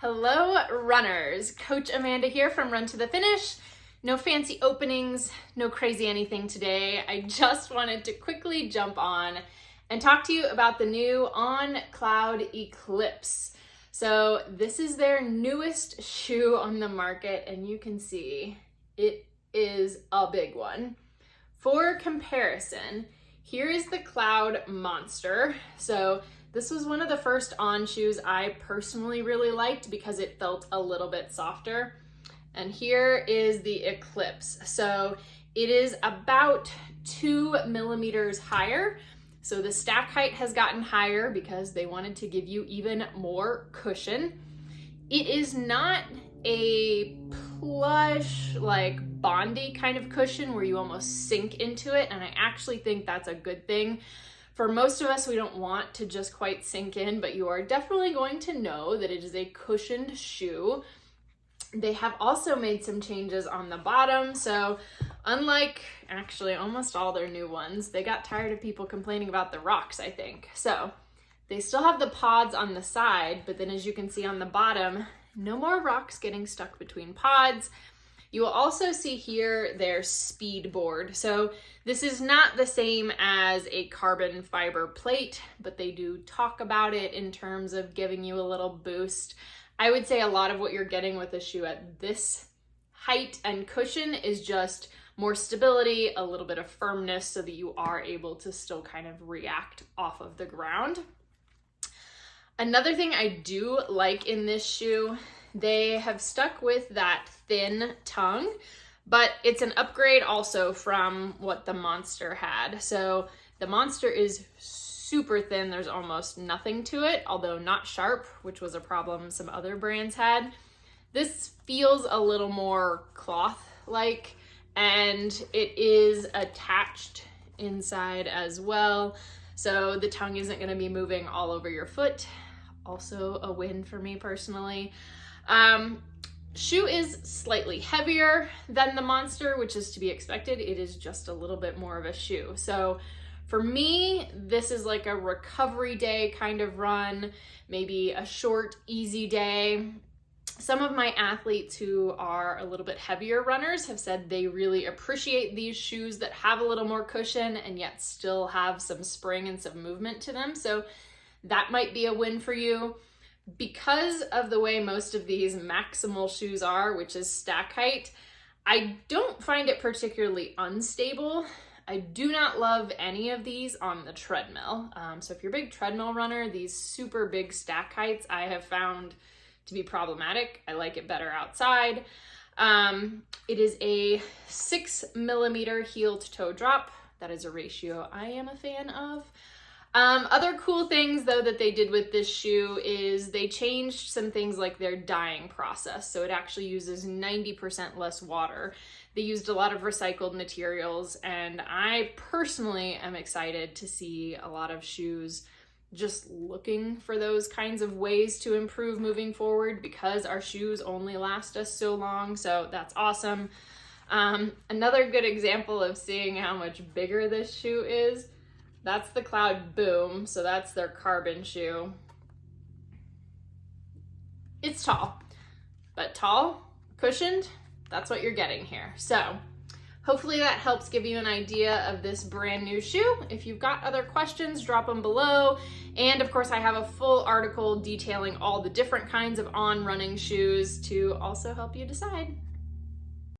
Hello runners, Coach Amanda here from Run to the Finish. No fancy openings, no crazy anything today. I just wanted to quickly jump on and talk to you about the new On Cloudeclipse. So this is their newest shoe on the market and you can see it is a big one. For comparison, here is the Cloudmonster. So this was one of the first On shoes I personally really liked because it felt a little bit softer. And here is the Eclipse. So it is about 2 millimeters higher. So the stack height has gotten higher because they wanted to give you even more cushion. It is not a plush, like Bondy kind of cushion where you almost sink into it. And I actually think that's a good thing. For most of us, we don't want to just quite sink in, but you are definitely going to know that it is a cushioned shoe. They have also made some changes on the bottom. So unlike actually almost all their new ones, they got tired of people complaining about the rocks, I think. So they still have the pods on the side, but then as you can see on the bottom, no more rocks getting stuck between pods. You will also see here their speed board. So this is not the same as a carbon fiber plate, but they do talk about it in terms of giving you a little boost. I would say a lot of what you're getting with a shoe at this height and cushion is just more stability, a little bit of firmness so that you are able to still kind of react off of the ground. Another thing I do like in this shoe, they have stuck with that thin tongue, but it's an upgrade also from what the Monster had. So the Monster is super thin. There's almost nothing to it, although not sharp, which was a problem some other brands had. This feels a little more cloth-like, and it is attached inside as well. So the tongue isn't going to be moving all over your foot. Also a win for me personally. Shoe is slightly heavier than the Monster, which is to be expected. It is just a little bit more of a shoe. So for me, this is like a recovery day kind of run, maybe a short, easy day. Some of my athletes who are a little bit heavier runners have said they really appreciate these shoes that have a little more cushion and yet still have some spring and some movement to them. So that might be a win for you. Because of the way most of these maximal shoes are, which is stack height, I don't find it particularly unstable. I do not love any of these on the treadmill. So if you're a big treadmill runner, these super big stack heights I have found to be problematic. I like it better outside. It is a 6 millimeter heel to toe drop. That is a ratio I am a fan of. Other cool things though that they did with this shoe is they changed some things like their dyeing process. So it actually uses 90% less water. They used a lot of recycled materials, and I personally am excited to see a lot of shoes just looking for those kinds of ways to improve moving forward because our shoes only last us so long. So that's awesome. Another good example of seeing how much bigger this shoe is, that's the Cloud Boom. So that's their carbon shoe. It's tall, but tall, cushioned, that's what you're getting here. So hopefully that helps give you an idea of this brand new shoe. If you've got other questions, drop them below. And of course I have a full article detailing all the different kinds of On running shoes to also help you decide.